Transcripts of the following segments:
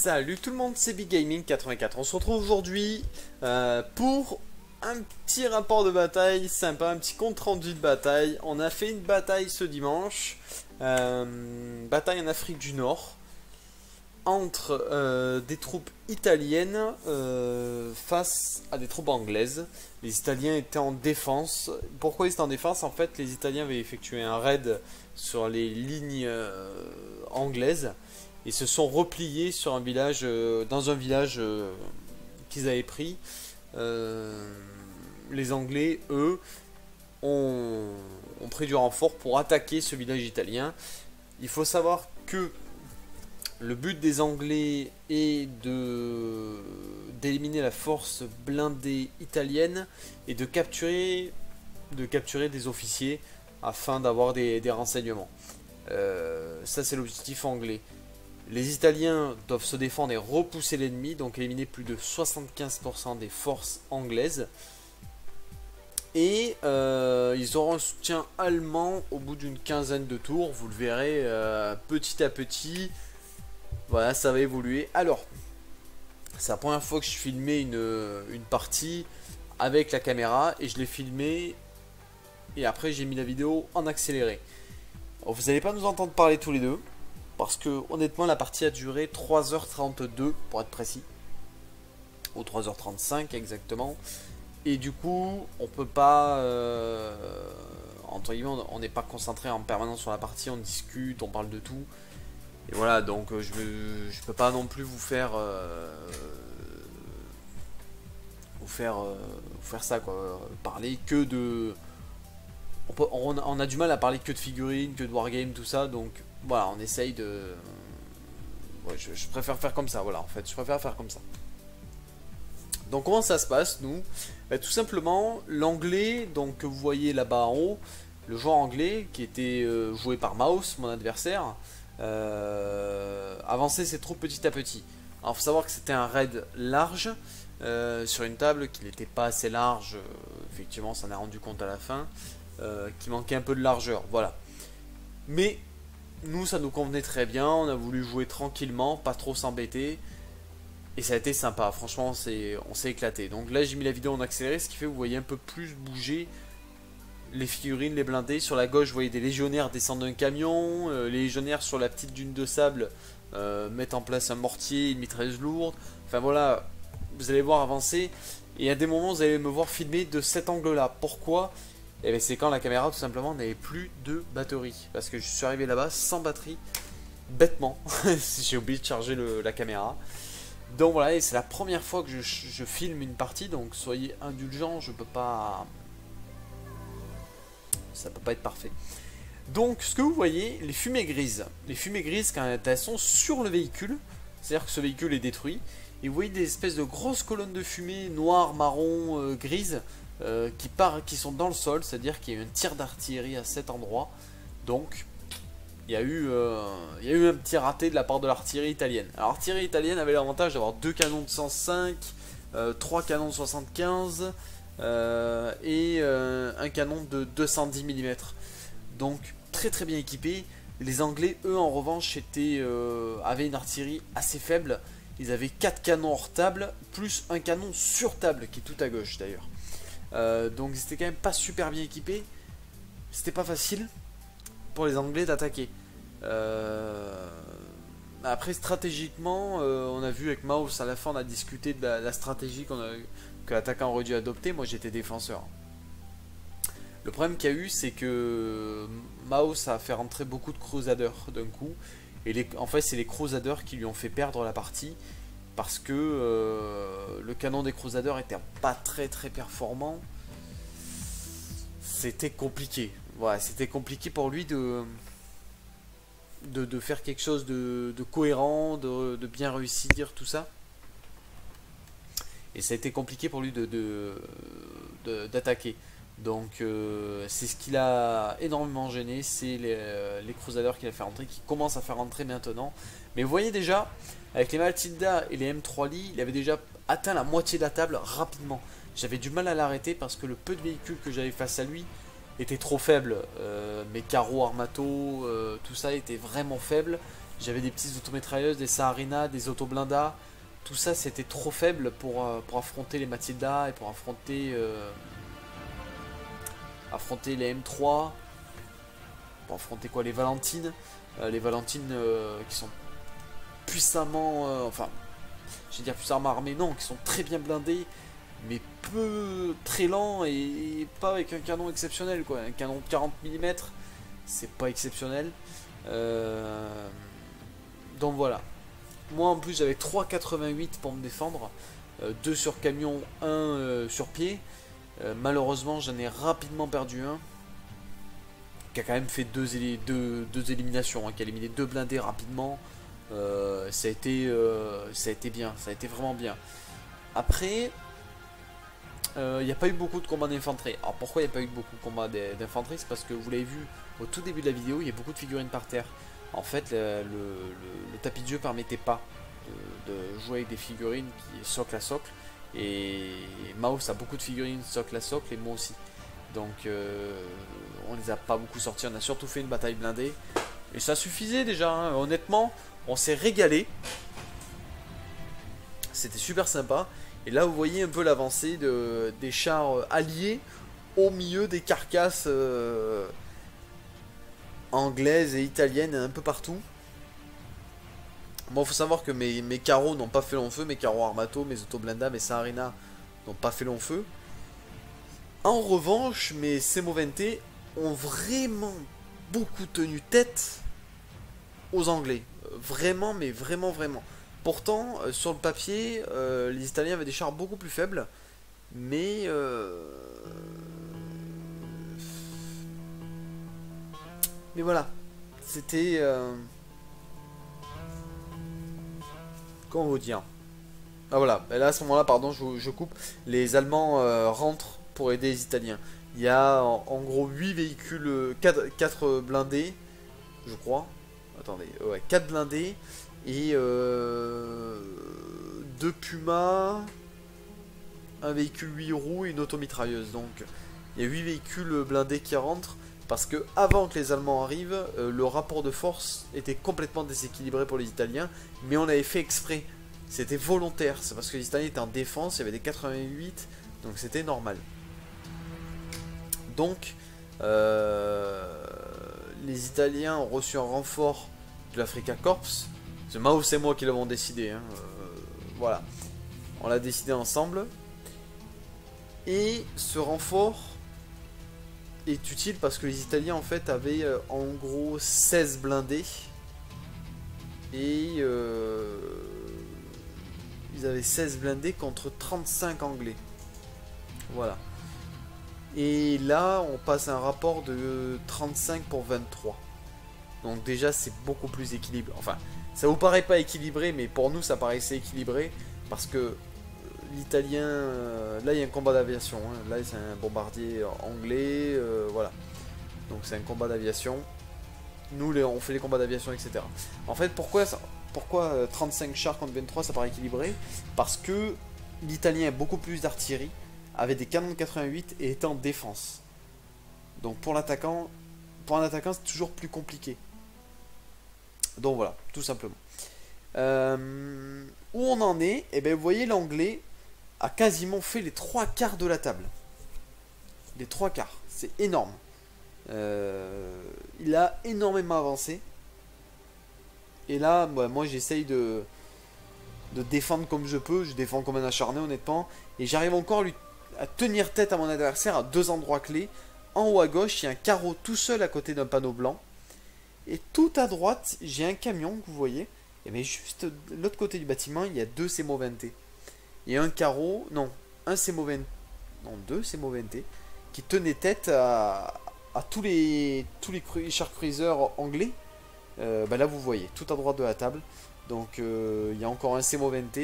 Salut tout le monde, c'est Big Gaming 84. On se retrouve aujourd'hui pour un petit rapport de bataille sympa, un petit compte rendu de bataille. On a fait une bataille ce dimanche, bataille en Afrique du Nord, entre des troupes italiennes face à des troupes anglaises. Les Italiens étaient en défense. Pourquoi ils étaient en défense? En fait, les Italiens avaient effectué un raid sur les lignes anglaises. Ils se sont repliés sur un village, dans un village qu'ils avaient pris. Les Anglais, eux, ont pris du renfort pour attaquer ce village italien. Il faut savoir que le but des Anglais est d'éliminer la force blindée italienne et de capturer des officiers afin d'avoir des renseignements. Ça, c'est l'objectif anglais. Les Italiens doivent se défendre et repousser l'ennemi, donc éliminer plus de 75% des forces anglaises. Et ils auront un soutien allemand au bout d'une quinzaine de tours, vous le verrez petit à petit. Voilà, ça va évoluer. Alors, c'est la première fois que je filmais une partie avec la caméra et je l'ai filmé et après j'ai mis la vidéo en accéléré. Alors, vous n'allez pas nous entendre parler tous les deux. Parce que honnêtement la partie a duré 3h32 pour être précis. Ou 3h35 exactement. Et du coup on peut pas entre guillemets on n'est pas concentré en permanence sur la partie. On discute, on parle de tout. Et voilà, donc je peux pas non plus vous faire ça quoi. Parler que de... On a du mal à parler que de figurines, que de wargame, tout ça, donc voilà, on essaye de... Ouais, je préfère faire comme ça, voilà, en fait, je préfère faire comme ça. Donc comment ça se passe, nous? Tout simplement, l'anglais, donc que vous voyez là-bas en haut, le joueur anglais, qui était joué par Mouse, mon adversaire, avançait ses troupes petit à petit. Alors, il faut savoir que c'était un raid large, sur une table qui n'était pas assez large, effectivement, ça en a rendu compte à la fin. Qui manquait un peu de largeur, voilà. Mais nous, ça nous convenait très bien. On a voulu jouer tranquillement, pas trop s'embêter, et ça a été sympa. Franchement, on s'est éclaté. Donc là, j'ai mis la vidéo en accéléré, ce qui fait que vous voyez un peu plus bouger les figurines, les blindés. Sur la gauche, vous voyez des légionnaires descendre d'un camion. Les légionnaires sur la petite dune de sable mettent en place un mortier, une mitrailleuse lourde. Enfin voilà, vous allez voir avancer. Et à des moments, vous allez me voir filmer de cet angle-là. Pourquoi? Et bien c'est quand la caméra tout simplement n'avait plus de batterie. Parce que je suis arrivé là-bas sans batterie. Bêtement. J'ai oublié de charger la caméra. Donc voilà, et c'est la première fois que je filme une partie. Donc soyez indulgents, je peux pas... Ça peut pas être parfait. Donc ce que vous voyez, les fumées grises. Les fumées grises quand elles sont sur le véhicule. C'est-à-dire que ce véhicule est détruit. Et vous voyez des espèces de grosses colonnes de fumée noires, marron, grises. Qui sont dans le sol, c'est-à-dire qu'il y a eu un tir d'artillerie à cet endroit. Donc il y a eu un petit raté de la part de l'artillerie italienne. Alors l'artillerie italienne avait l'avantage d'avoir 2 canons de 105, 3 canons de 75 et un canon de 210 mm. Donc très très bien équipé. Les Anglais, eux en revanche, avaient une artillerie assez faible. Ils avaient 4 canons hors table, plus un canon sur table, qui est tout à gauche d'ailleurs. Donc ils étaient quand même pas super bien équipés. C'était pas facile pour les Anglais d'attaquer. Après stratégiquement, on a vu avec Mouse à la fin, on a discuté de la stratégie que l'attaquant aurait dû adopter. Moi j'étais défenseur. Le problème qu'il y a eu, c'est que Mouse a fait rentrer beaucoup de Crusaders d'un coup. Et en fait c'est les Crusaders qui lui ont fait perdre la partie. Parce que le canon des Crusaders était pas très performant. C'était compliqué. Voilà, c'était compliqué pour lui de faire quelque chose de cohérent, de bien réussir, tout ça. Et ça a été compliqué pour lui d'attaquer. Donc c'est ce qui l'a énormément gêné. C'est les Crusaders qu'il a fait rentrer, qui commencent à faire rentrer maintenant. Mais vous voyez déjà... Avec les Matilda et les M3 Lee, il avait déjà atteint la moitié de la table rapidement. J'avais du mal à l'arrêter parce que le peu de véhicules que j'avais face à lui était trop faible. Mes carreaux armato, tout ça était vraiment faible. J'avais des petites automitrailleuses, des Saharina, des autoblindas. Tout ça, c'était trop faible pour affronter les Matilda et pour affronter les M3. Pour affronter quoi, les Valentines. Les Valentines qui sont puissamment... enfin, je vais dire puissamment armées, non, qui sont très bien blindées. Mais très lents et pas avec un canon exceptionnel, quoi. Un canon de 40 mm, c'est pas exceptionnel. Donc voilà. Moi en plus j'avais 3,88 pour me défendre, 2 sur camion, 1 sur pied. Malheureusement j'en ai rapidement perdu un qui a quand même fait deux éliminations, hein, qui a éliminé 2 blindés rapidement. Ça a été bien, ça a été vraiment bien. Après, il n'y a pas eu beaucoup de combats d'infanterie. Alors pourquoi il n'y a pas eu beaucoup de combats d'infanterie? C'est parce que vous l'avez vu au tout début de la vidéo, il y a beaucoup de figurines par terre. En fait, le tapis de jeu permettait pas de jouer avec des figurines qui socle à socle. Et Maus a beaucoup de figurines socle à socle et moi aussi. Donc on les a pas beaucoup sortis. On a surtout fait une bataille blindée. Et ça suffisait déjà, hein. Honnêtement, on s'est régalé. C'était super sympa. Et là, vous voyez un peu l'avancée des chars alliés au milieu des carcasses anglaises et italiennes un peu partout. Bon, il faut savoir que mes carreaux n'ont pas fait long feu, mes carreaux Armato, mes autoblindas, mes Saharina n'ont pas fait long feu. En revanche, mes Semovente ont vraiment beaucoup tenu tête aux Anglais. Vraiment, mais vraiment, vraiment. Pourtant, sur le papier, les Italiens avaient des chars beaucoup plus faibles. Mais... mais voilà. C'était... comment vous dire? Ah voilà, et là à ce moment-là, pardon, je coupe. Les Allemands rentrent pour aider les Italiens. Il y a en gros 8 véhicules, 4 blindés, je crois. Attendez, ouais, 4 blindés. Et 2 Pumas, un véhicule 8 roues et une automitrailleuse. Donc il y a 8 véhicules blindés qui rentrent. Parce que avant que les Allemands arrivent, le rapport de force était complètement déséquilibré pour les Italiens. Mais on avait fait exprès. C'était volontaire. C'est parce que les Italiens étaient en défense. Il y avait des 88. Donc c'était normal. Donc les Italiens ont reçu un renfort de l'Africa Corps. C'est Mao et moi qui l'avons décidé. Hein. Voilà. On l'a décidé ensemble. Et ce renfort est utile parce que les Italiens en fait avaient en gros 16 blindés. Et ils avaient 16 blindés contre 35 anglais. Voilà. Et là on passe à un rapport de 35 pour 23. Donc déjà c'est beaucoup plus équilibré. Enfin, ça vous paraît pas équilibré, mais pour nous ça paraissait équilibré. Parce que l'italien, là il y a un combat d'aviation. Hein. Là c'est un bombardier anglais. Voilà. Donc c'est un combat d'aviation. Nous on fait les combats d'aviation, etc. En fait pourquoi 35 chars contre 23 ça paraît équilibré? Parce que l'italien a beaucoup plus d'artillerie, avait des canons de 88 et était en défense. Donc pour un attaquant c'est toujours plus compliqué. Donc voilà, tout simplement. Où on en est? Et bien vous voyez, l'anglais a quasiment fait les 3 quarts de la table. Les 3 quarts, c'est énorme. Il a énormément avancé. Et là, moi j'essaye de défendre comme je peux. Je défends comme un acharné honnêtement. Et j'arrive encore à tenir tête à mon adversaire à 2 endroits clés. En haut à gauche, il y a un carreau tout seul à côté d'un panneau blanc. Et tout à droite, j'ai un camion que vous voyez. Et bien juste de l'autre côté du bâtiment, il y a 2 Semovente. Il y a un carreau, non, un Semovente, non, 2 Semovente, qui tenaient tête à tous les chars cruisers anglais. Là vous voyez, tout à droite de la table. Donc il y a encore un Semovente,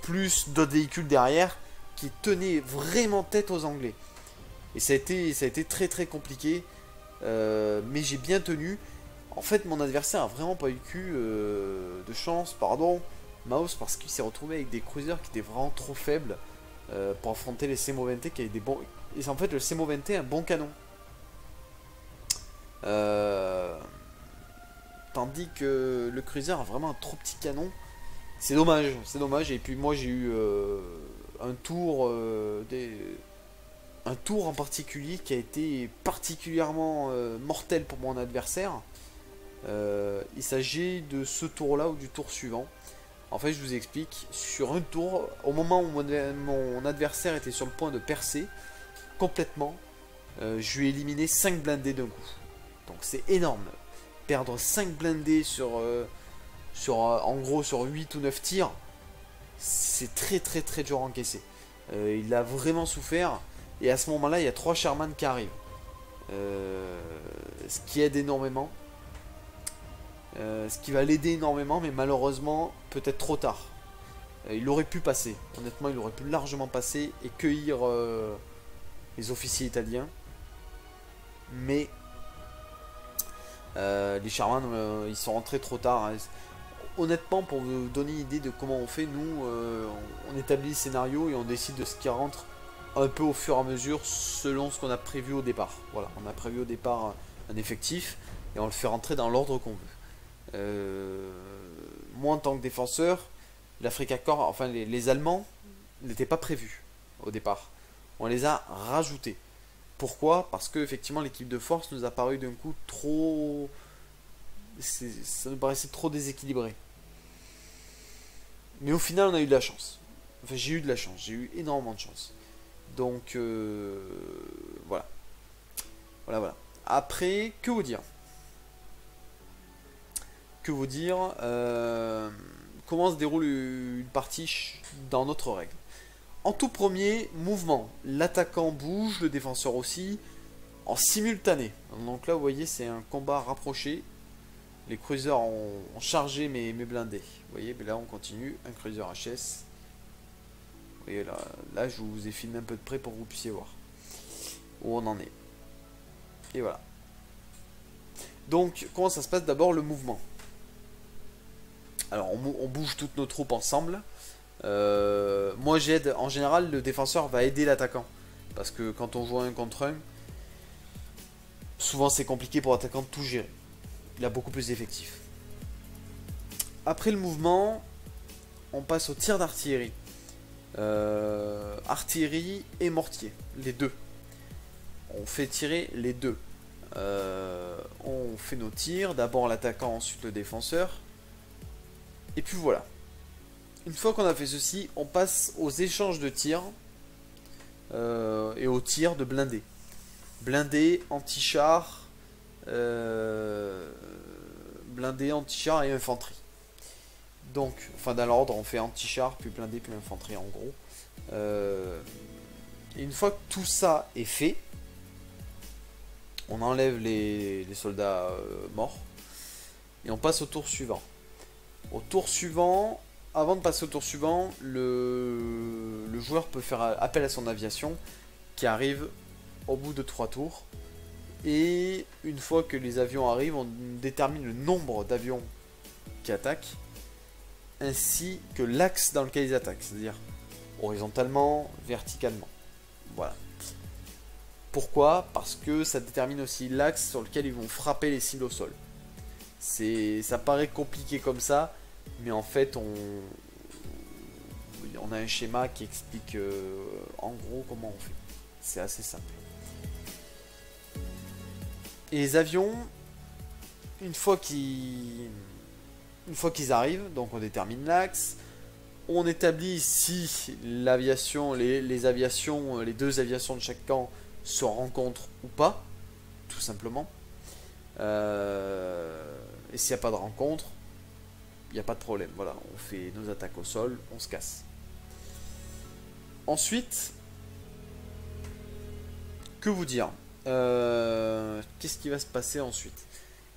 plus d'autres véhicules derrière, qui tenaient vraiment tête aux Anglais. Et ça a été très très compliqué. Mais j'ai bien tenu. En fait, mon adversaire a vraiment pas eu de chance, pardon, Maus, parce qu'il s'est retrouvé avec des cruisers qui étaient vraiment trop faibles pour affronter les Semovente qui avaient des bons. Et en fait, le Semovente a un bon canon. Tac tandis que le cruiser a vraiment un trop petit canon. C'est dommage, c'est dommage. Et puis moi j'ai eu un tour un tour en particulier qui a été particulièrement mortel pour mon adversaire. Il s'agit de ce tour là ou du tour suivant. En fait je vous explique, sur un tour, au moment où mon adversaire était sur le point de percer complètement, je lui ai éliminé 5 blindés d'un coup. Donc c'est énorme. Perdre 5 blindés en gros sur 8 ou 9 tirs, c'est très dur à encaisser. Il a vraiment souffert. Et à ce moment-là, il y a 3 Sherman qui arrivent. Ce qui aide énormément. Ce qui va l'aider énormément, mais malheureusement, peut-être trop tard. Il aurait pu passer. Honnêtement, il aurait pu largement passer et cueillir les officiers italiens. Mais les Sherman, ils sont rentrés trop tard. Hein. Honnêtement, pour vous donner une idée de comment on fait, nous, on établit le scénario et on décide de ce qui rentre un peu au fur et à mesure selon ce qu'on a prévu au départ. Voilà, on a prévu au départ un effectif et on le fait rentrer dans l'ordre qu'on veut. Moi, en tant que défenseur, l'Africa Corps, enfin les Allemands, n'étaient pas prévus au départ. On les a rajoutés. Pourquoi? Parce que effectivement l'équipe de force nous a paru d'un coup trop... Ça nous paraissait trop déséquilibré. Mais au final on a eu de la chance. Enfin j'ai eu de la chance, j'ai eu énormément de chance. Donc voilà. Voilà. Après, que vous dire? Comment se déroule une partie dans notre règle? En tout premier, mouvement. L'attaquant bouge, le défenseur aussi, en simultané. Donc là, vous voyez, c'est un combat rapproché. Les cruisers ont chargé mes blindés. Vous voyez, mais là, on continue. Un cruiser HS. Vous voyez, là, je vous ai filmé un peu de près pour que vous puissiez voir où on en est. Et voilà. Donc, comment ça se passe? D'abord, le mouvement. Alors, on bouge toutes nos troupes ensemble. Moi j'aide, en général le défenseur va aider l'attaquant parce que quand on joue un contre un, souvent c'est compliqué pour l'attaquant de tout gérer. Il a beaucoup plus d'effectifs. Après le mouvement, on passe au tir d'artillerie. Artillerie et mortier, les deux. On fait tirer les deux. On fait nos tirs, d'abord l'attaquant, ensuite le défenseur. Et puis voilà. Une fois qu'on a fait ceci, on passe aux échanges de tirs et aux tirs de blindés. Blindés, anti-char, blindés, anti-char et infanterie. Donc, enfin dans l'ordre, on fait anti-char, puis blindé, puis infanterie en gros. Et une fois que tout ça est fait, on enlève les soldats morts et on passe au tour suivant. Au tour suivant... Avant de passer au tour suivant, le joueur peut faire appel à son aviation qui arrive au bout de 3 tours. Et une fois que les avions arrivent, on détermine le nombre d'avions qui attaquent ainsi que l'axe dans lequel ils attaquent, c'est-à-dire horizontalement, verticalement. Voilà. Pourquoi? Parce que ça détermine aussi l'axe sur lequel ils vont frapper les cibles au sol. Ça paraît compliqué comme ça. Mais en fait, on a un schéma qui explique en gros comment on fait. C'est assez simple. Et les avions, une fois qu'ils arrivent, donc on détermine l'axe, on établit si l'aviation, les aviations, les deux aviations de chaque camp se rencontrent ou pas, tout simplement. Et s'il n'y a pas de rencontre, il n'y a pas de problème, voilà, on fait nos attaques au sol, on se casse. Ensuite, que vous dire? Qu'est-ce qui va se passer ensuite?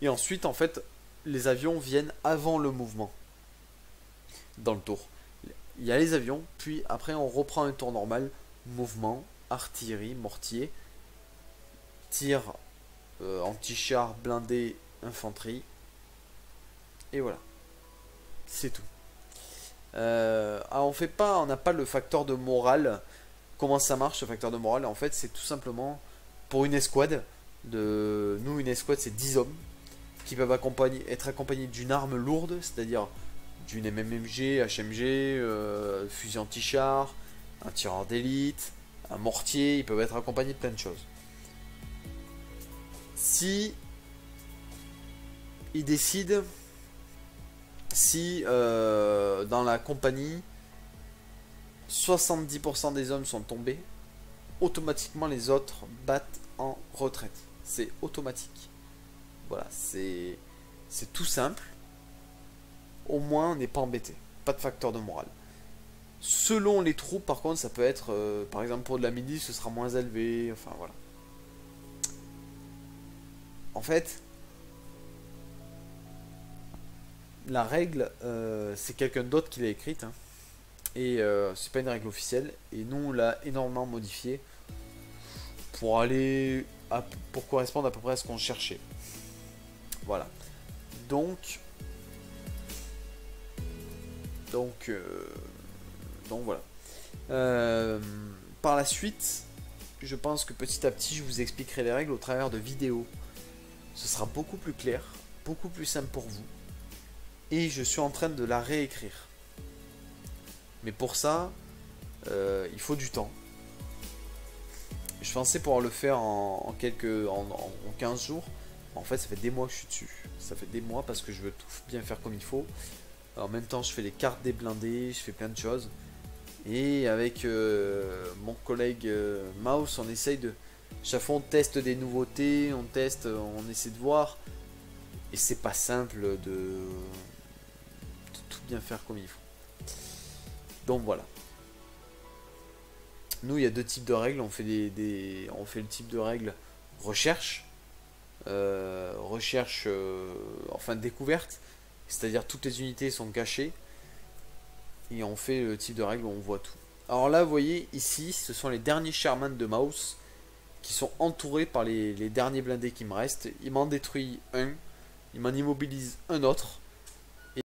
Et ensuite, en fait, les avions viennent avant le mouvement. Dans le tour. Il y a les avions, puis après on reprend un tour normal. Mouvement, artillerie, mortier, tir anti-char, blindé, infanterie. Et voilà. C'est tout. On n'a pas le facteur de morale. Comment ça marche, ce facteur de morale? En fait, c'est tout simplement pour une escouade. Nous, une escouade, c'est 10 hommes. qui peuvent être accompagnés d'une arme lourde, c'est-à-dire d'une MMMG, HMG, fusil anti-char, un tireur d'élite, un mortier, ils peuvent être accompagnés de plein de choses. Si ils décident, si dans la compagnie 70% des hommes sont tombés, automatiquement les autres battent en retraite. C'est automatique. Voilà, c'est tout simple. Au moins on n'est pas embêté. Pas de facteur de morale. Selon les troupes, par contre, ça peut être, par exemple pour de la midi, ce sera moins élevé. Enfin voilà. En fait, la règle, c'est quelqu'un d'autre qui l'a écrite. Hein. Et c'est pas une règle officielle. Et nous, on l'a énormément modifiée pour aller pour correspondre à peu près à ce qu'on cherchait. Voilà. Donc voilà. Par la suite, je pense que petit à petit, je vous expliquerai les règles au travers de vidéos. Ce sera beaucoup plus clair, beaucoup plus simple pour vous. Et je suis en train de la réécrire. Mais pour ça, il faut du temps. Je pensais pouvoir le faire en 15 jours. En fait, ça fait des mois que je suis dessus. Ça fait des mois parce que je veux tout bien faire comme il faut. En même temps, je fais les cartes des blindés, je fais plein de choses. Et avec mon collègue Mouse, on essaye de... Chaque fois, on teste des nouveautés, on teste, on essaie de voir. Et c'est pas simple de tout bien faire comme il faut. Donc voilà. Nous, il y a deux types de règles. On fait on fait le type de règle recherche. Enfin découverte. C'est-à-dire toutes les unités sont cachées. Et on fait le type de règle où on voit tout. Alors là, vous voyez, ici, ce sont les derniers Sherman de Mouse qui sont entourés par les derniers blindés qui me restent. Il m'en détruit un. Il m'en immobilise un autre.